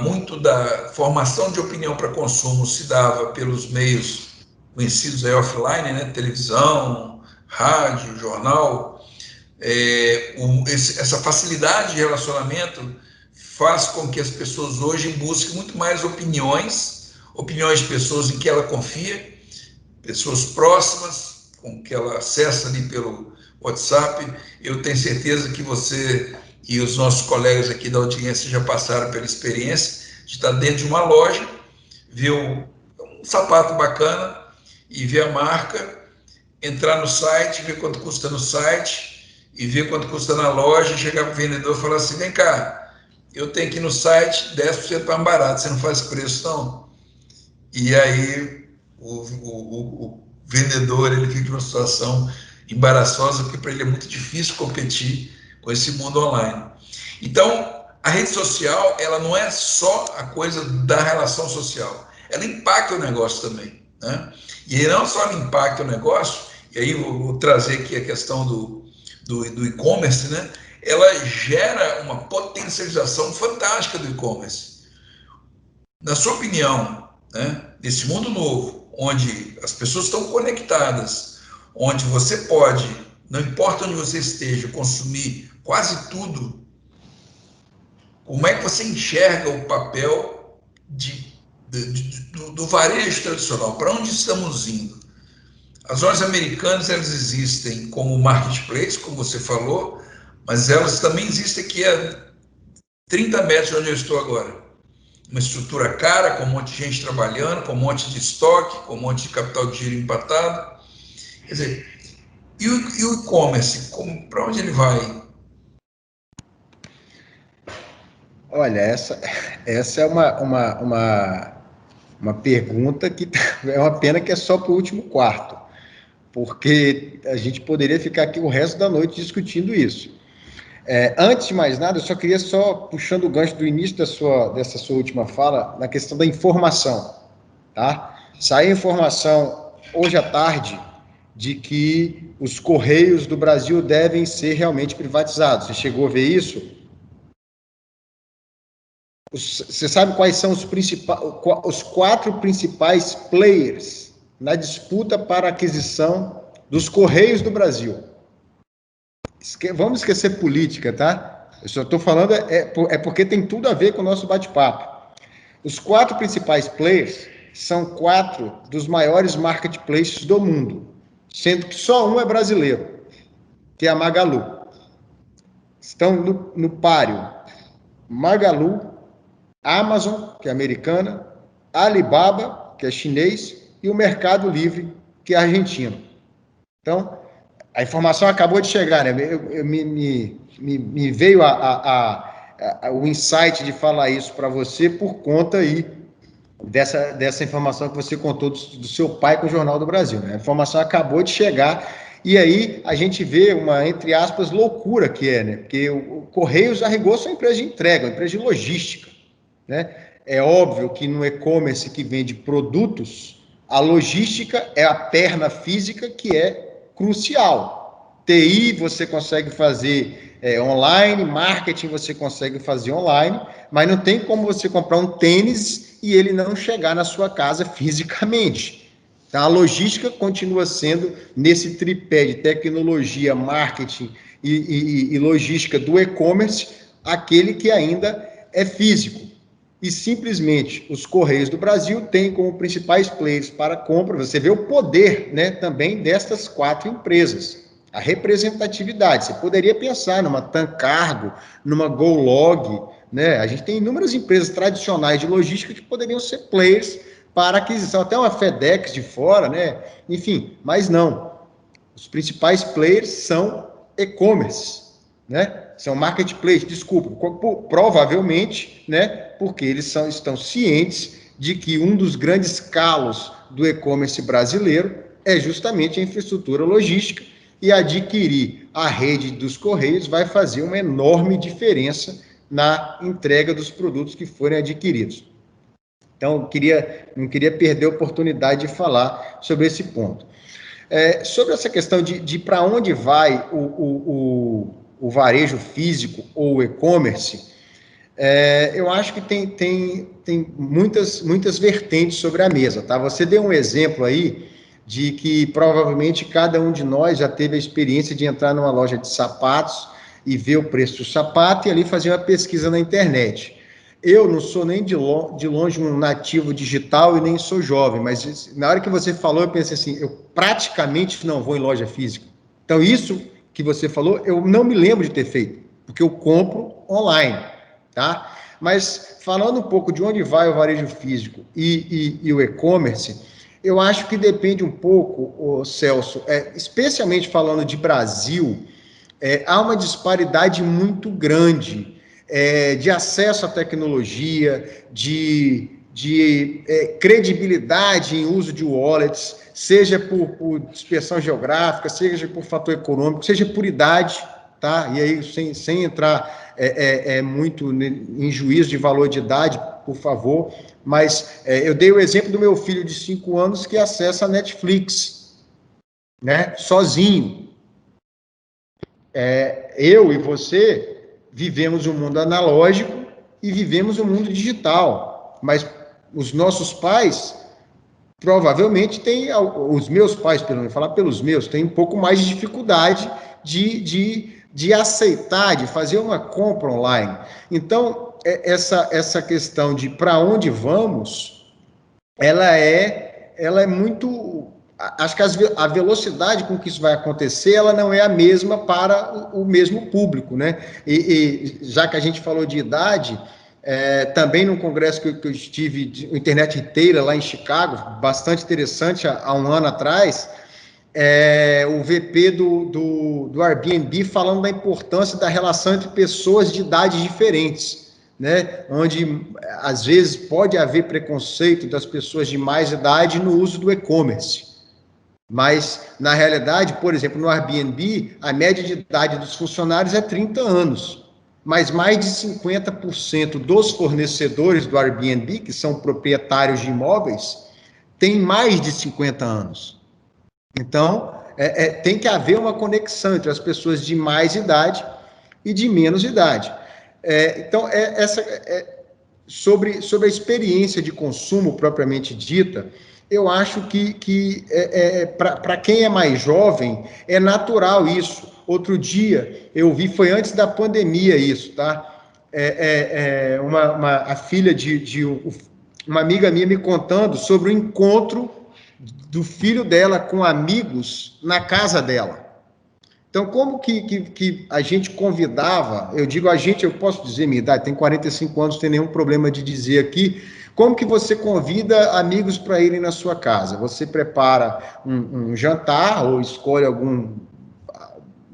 muito da formação de opinião para consumo se dava pelos meios conhecidos aí offline, né, televisão, rádio, jornal, essa facilidade de relacionamento faz com que as pessoas hoje busquem muito mais opiniões de pessoas em que ela confia, pessoas próximas, com que ela acessa ali pelo WhatsApp. Eu tenho certeza que você e os nossos colegas aqui da audiência já passaram pela experiência de estar dentro de uma loja, ver um sapato bacana e ver a marca, entrar no site, ver quanto custa no site e ver quanto custa na loja, chegar para o vendedor e falar assim: vem cá, eu tenho aqui no site 10% mais barato, você não faz preço não? E aí o vendedor ele fica numa situação embaraçosa, porque para ele é muito difícil competir com esse mundo online. Então, a rede social, ela não é só a coisa da relação social, ela impacta o negócio também, né? E aí não só ela impacta o negócio, e aí eu vou trazer aqui a questão do e-commerce, né? Ela gera uma potencialização fantástica do e-commerce. Na sua opinião, né, nesse mundo novo, onde as pessoas estão conectadas, onde você pode, não importa onde você esteja, consumir quase tudo, como é que você enxerga o papel do varejo tradicional? Para onde estamos indo? As lojas americanas, elas existem como marketplace, como você falou, mas elas também existem aqui a 30 metros de onde eu estou agora. Uma estrutura cara, com um monte de gente trabalhando, com um monte de estoque, com um monte de capital de giro empatado. Quer dizer, e o e-commerce, para onde ele vai? Olha, essa é uma pergunta que é uma pena que é só para o último quarto, porque a gente poderia ficar aqui o resto da noite discutindo isso. Antes de mais nada, eu só queria puxando o gancho do início dessa sua última fala, na questão da informação, tá? Saiu informação hoje à tarde de que os Correios do Brasil devem ser realmente privatizados. Você chegou a ver isso? Você sabe quais são os 4 principais players na disputa para a aquisição dos Correios do Brasil? Vamos esquecer política, tá? Eu só estou falando, porque tem tudo a ver com o nosso bate-papo. Os 4 principais players são 4 dos maiores marketplaces do mundo, sendo que só um é brasileiro, que é a Magalu. Estão no páreo Magalu, Amazon, que é americana, Alibaba, que é chinês, e o Mercado Livre, que é argentino. Então, a informação acabou de chegar, né? Me veio o insight de falar isso para você por conta aí dessa informação que você contou do seu pai com o Jornal do Brasil, né? A informação acabou de chegar e aí a gente vê uma, entre aspas, loucura que é, né? Porque o Correios, a rigor, são empresa de entrega, empresa de logística, né? É óbvio que no e-commerce que vende produtos, a logística é a perna física que é crucial. TI você consegue fazer online, marketing você consegue fazer online, mas não tem como você comprar um tênis e ele não chegar na sua casa fisicamente. Então, a logística continua sendo, nesse tripé de tecnologia, marketing e logística do e-commerce, aquele que ainda é físico. E simplesmente os Correios do Brasil têm como principais players para compra. Você vê o poder, né, também destas 4 empresas, a representatividade. Você poderia pensar numa Tancargo, numa GoLog, né? A gente tem inúmeras empresas tradicionais de logística que poderiam ser players para aquisição, até uma FedEx de fora, né? Enfim, mas não. Os principais players são e-commerce, né? São marketplace, desculpa, provavelmente, né? Porque eles estão cientes de que um dos grandes calos do e-commerce brasileiro é justamente a infraestrutura logística, e adquirir a rede dos Correios vai fazer uma enorme diferença na entrega dos produtos que forem adquiridos. Então, não queria perder a oportunidade de falar sobre esse ponto. Sobre essa questão de para onde vai o varejo físico ou o e-commerce, eu acho que tem muitas vertentes sobre a mesa, tá? Você deu um exemplo aí de que provavelmente cada um de nós já teve a experiência de entrar numa loja de sapatos e ver o preço do sapato e ali fazer uma pesquisa na internet. Eu não sou nem de longe um nativo digital e nem sou jovem, mas na hora que você falou, eu pensei assim, eu praticamente não vou em loja física. Então, isso que você falou, eu não me lembro de ter feito, porque eu compro online, tá? Mas, falando um pouco de onde vai o varejo físico e o e-commerce, eu acho que depende um pouco, Celso, especialmente falando de Brasil, há uma disparidade muito grande de acesso à tecnologia, de credibilidade em uso de wallets, seja por dispersão geográfica, seja por fator econômico, seja por idade, tá? E aí, sem entrar muito em juízo de valor de idade, por favor, mas eu dei o exemplo do meu filho de 5 anos que acessa a Netflix, né, sozinho. Eu e você vivemos um mundo analógico e vivemos um mundo digital, mas os nossos pais provavelmente têm, os meus pais, pelo menos falar pelos meus, têm um pouco mais de dificuldade de aceitar, de fazer uma compra online. Então, essa questão de para onde vamos, ela é muito... Acho que a velocidade com que isso vai acontecer, ela não é a mesma para o mesmo público, né? E já que a gente falou de idade, também num congresso que eu estive, de Internet Retailer, lá em Chicago, bastante interessante, há um ano atrás, o VP do Airbnb falando da importância da relação entre pessoas de idades diferentes, né? Onde, às vezes, pode haver preconceito das pessoas de mais idade no uso do e-commerce. Mas, na realidade, por exemplo, no Airbnb, a média de idade dos funcionários é 30 anos. Mas mais de 50% dos fornecedores do Airbnb, que são proprietários de imóveis, têm mais de 50 anos. Então, tem que haver uma conexão entre as pessoas de mais idade e de menos idade. Então, sobre a experiência de consumo propriamente dita, eu acho que para quem é mais jovem, é natural isso. Outro dia, eu vi, foi antes da pandemia isso, tá? A filha de uma amiga minha me contando sobre o encontro do filho dela com amigos na casa dela. Então, como que a gente convidava, eu digo a gente, eu posso dizer minha idade, tem 45 anos, não tem nenhum problema de dizer aqui, como que você convida amigos para irem na sua casa? Você prepara um jantar ou escolhe algum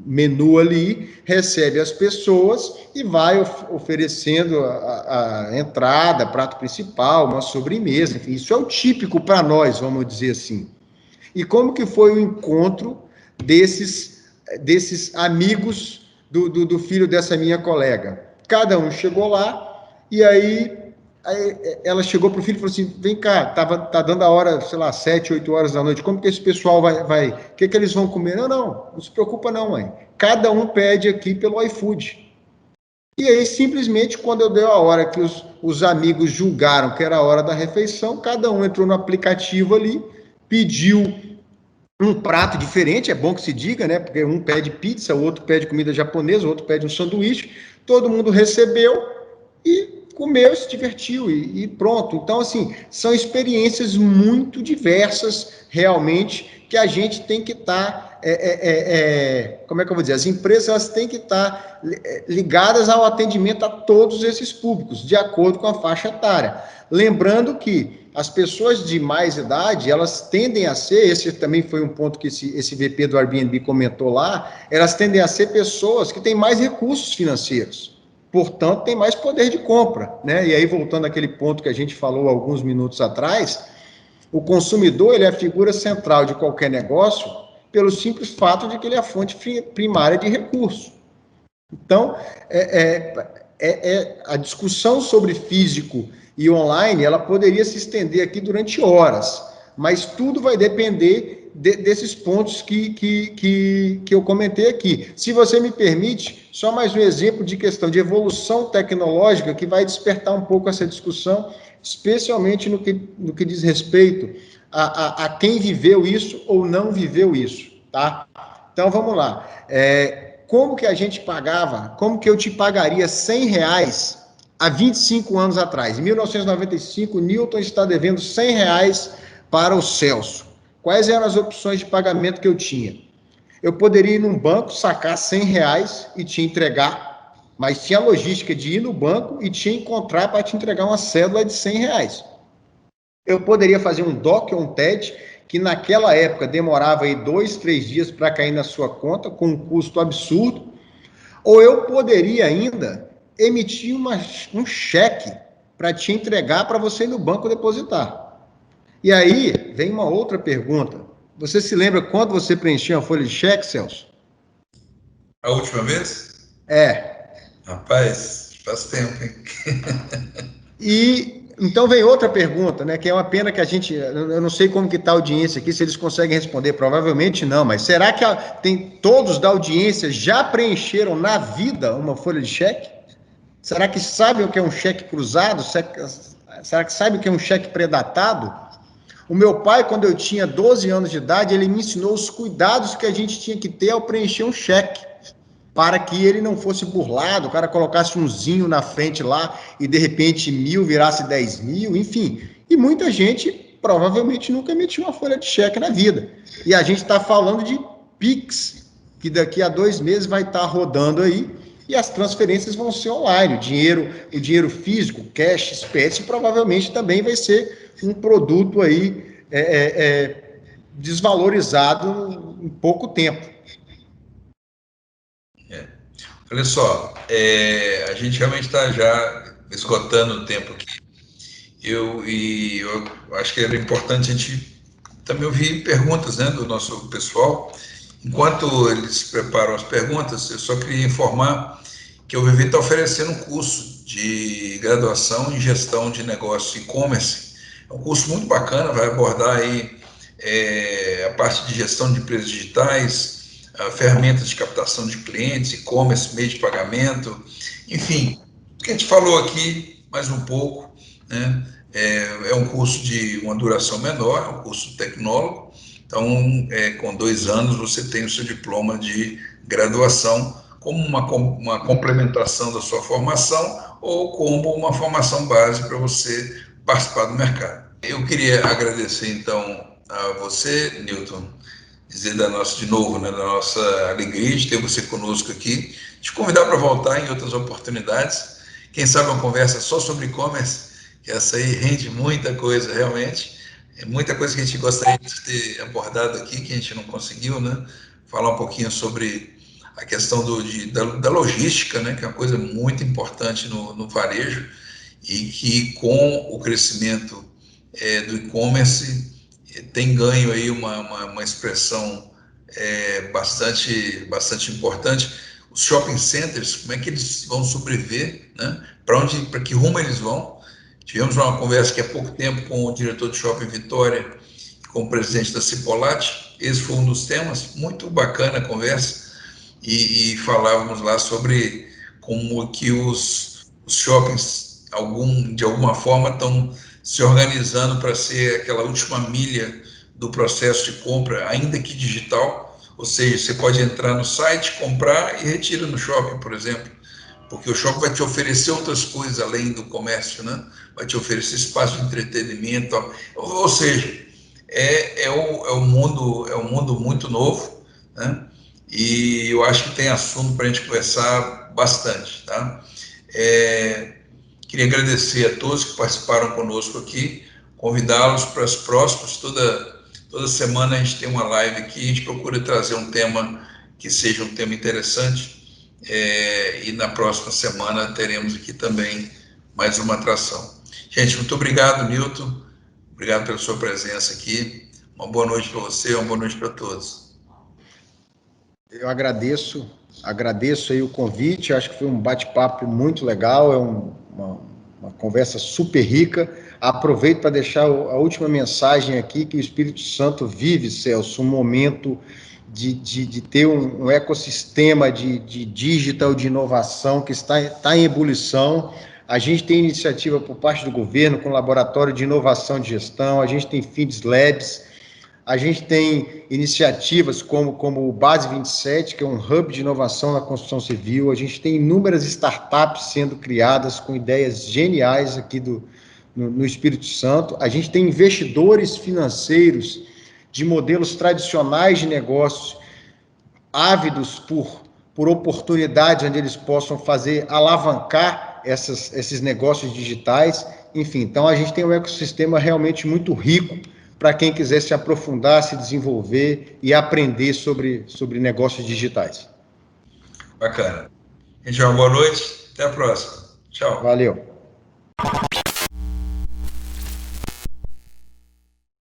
menu ali, recebe as pessoas e vai oferecendo a entrada, prato principal, uma sobremesa, enfim, isso é o típico para nós, vamos dizer assim. E como que foi o encontro desses amigos do filho dessa minha colega? Cada um chegou lá e aí ela chegou para o filho e falou assim, vem cá, tá dando a hora, sei lá, 7, 8 horas da noite, como que esse pessoal vai o que eles vão comer? Não se preocupa não, mãe. Cada um pede aqui pelo iFood. E aí, simplesmente, quando eu dei a hora que os amigos julgaram que era a hora da refeição, cada um entrou no aplicativo ali, pediu um prato diferente, é bom que se diga, né? Porque um pede pizza, o outro pede comida japonesa, o outro pede um sanduíche, todo mundo recebeu e comeu, se divertiu e pronto. Então, assim, são experiências muito diversas, realmente, que a gente tem que estar, como é que eu vou dizer? As empresas elas têm que estar ligadas ao atendimento a todos esses públicos, de acordo com a faixa etária. Lembrando que as pessoas de mais idade, elas tendem a ser, esse também foi um ponto que esse VP do Airbnb comentou lá, elas tendem a ser pessoas que têm mais recursos financeiros. Portanto, tem mais poder de compra, né? E aí, voltando àquele ponto que a gente falou alguns minutos atrás, o consumidor ele é a figura central de qualquer negócio pelo simples fato de que ele é a fonte primária de recurso. Então, a discussão sobre físico e online, ela poderia se estender aqui durante horas, mas tudo vai depender desses pontos que eu comentei aqui. Se você me permite, só mais um exemplo de questão de evolução tecnológica que vai despertar um pouco essa discussão, especialmente no que diz respeito a quem viveu isso ou não viveu isso, tá? Então, vamos lá. Como que a gente pagava, como que eu te pagaria R$100 há 25 anos atrás? Em 1995, Newton está devendo R$100 para o Celso. Quais eram as opções de pagamento que eu tinha? Eu poderia ir num banco, sacar R$100 e te entregar, mas tinha a logística de ir no banco e te encontrar para te entregar uma cédula de R$100. Eu poderia fazer um DOC ou um TED, que naquela época demorava aí 2, 3 dias para cair na sua conta, com um custo absurdo, ou eu poderia ainda emitir um cheque para te entregar para você ir no banco depositar. E aí vem uma outra pergunta. Você se lembra quando você preencheu a folha de cheque, Celso? A última vez? Rapaz, faz tempo, hein? E então vem outra pergunta, né? Que é uma pena que eu não sei como que está a audiência aqui, se eles conseguem responder, provavelmente não, mas será que todos da audiência já preencheram na vida uma folha de cheque? Será que sabem o que é um cheque cruzado? Será que sabem o que é um cheque predatado? O meu pai, quando eu tinha 12 anos de idade, ele me ensinou os cuidados que a gente tinha que ter ao preencher um cheque, para que ele não fosse burlado, o cara colocasse um zinho na frente lá e de repente 1.000 virasse 10.000, enfim. E muita gente provavelmente nunca emitiu uma folha de cheque na vida. E a gente está falando de Pix, que daqui a 2 meses vai estar rodando aí, e as transferências vão ser online. O dinheiro físico, cash, espécie, provavelmente também vai ser um produto aí desvalorizado em pouco tempo. Olha só, a gente realmente está já esgotando o tempo aqui. Eu acho que era importante a gente também ouvir perguntas, né, do nosso pessoal. Enquanto eles preparam as perguntas, eu só queria informar que o VV está oferecendo um curso de graduação em gestão de negócio e-commerce. É um curso muito bacana, vai abordar aí a parte de gestão de empresas digitais, ferramentas de captação de clientes, e-commerce, meio de pagamento, enfim, o que a gente falou aqui, mais um pouco, né? É um curso de uma duração menor, é um curso tecnólogo, então, com 2 anos você tem o seu diploma de graduação como uma complementação da sua formação ou como uma formação base para você participar do mercado. Eu queria agradecer, então, a você, Newton, dizer de novo, né, da nossa alegria de ter você conosco aqui, te convidar para voltar em outras oportunidades, quem sabe uma conversa só sobre e-commerce, que essa aí rende muita coisa realmente, muita coisa que a gente gostaria de ter abordado aqui, que a gente não conseguiu, né, falar um pouquinho sobre a questão da logística, né, que é uma coisa muito importante no varejo, e que com o crescimento do e-commerce tem ganho aí uma expressão bastante importante. Os shopping centers, como é que eles vão sobreviver, né? Para que rumo eles vão? Tivemos uma conversa aqui há pouco tempo com o diretor de Shopping Vitória, com o presidente da Cipollat. Esse foi um dos temas, muito bacana a conversa, e falávamos lá sobre como que os shoppings, de alguma forma, estão se organizando para ser aquela última milha do processo de compra, ainda que digital, ou seja, você pode entrar no site, comprar e retira no shopping, por exemplo, porque o shopping vai te oferecer outras coisas além do comércio, né? Vai te oferecer espaço de entretenimento, ou seja, é um mundo muito novo, né? E eu acho que tem assunto para a gente conversar bastante, tá? Queria agradecer a todos que participaram conosco aqui, convidá-los para os próximos. Toda semana a gente tem uma live aqui, a gente procura trazer um tema que seja um tema interessante, e na próxima semana teremos aqui também mais uma atração. Gente, muito obrigado, Nilton, obrigado pela sua presença aqui, uma boa noite para você, uma boa noite para todos. Eu agradeço aí o convite, acho que foi um bate-papo muito legal, uma conversa super rica. Aproveito para deixar a última mensagem aqui, que o Espírito Santo vive, Celso, um momento de ter um ecossistema de digital, de inovação, que está em ebulição. A gente tem iniciativa por parte do governo, com laboratório de inovação de gestão, a gente tem Feeds Labs, a gente tem iniciativas como o Base 27, que é um hub de inovação na construção civil. A gente tem inúmeras startups sendo criadas com ideias geniais aqui no Espírito Santo. A gente tem investidores financeiros de modelos tradicionais de negócios, ávidos por oportunidades onde eles possam alavancar esses negócios digitais. Enfim, então a gente tem um ecossistema realmente muito rico para quem quiser se aprofundar, se desenvolver e aprender sobre negócios digitais. Bacana. Gente, uma boa noite. Até a próxima. Tchau. Valeu.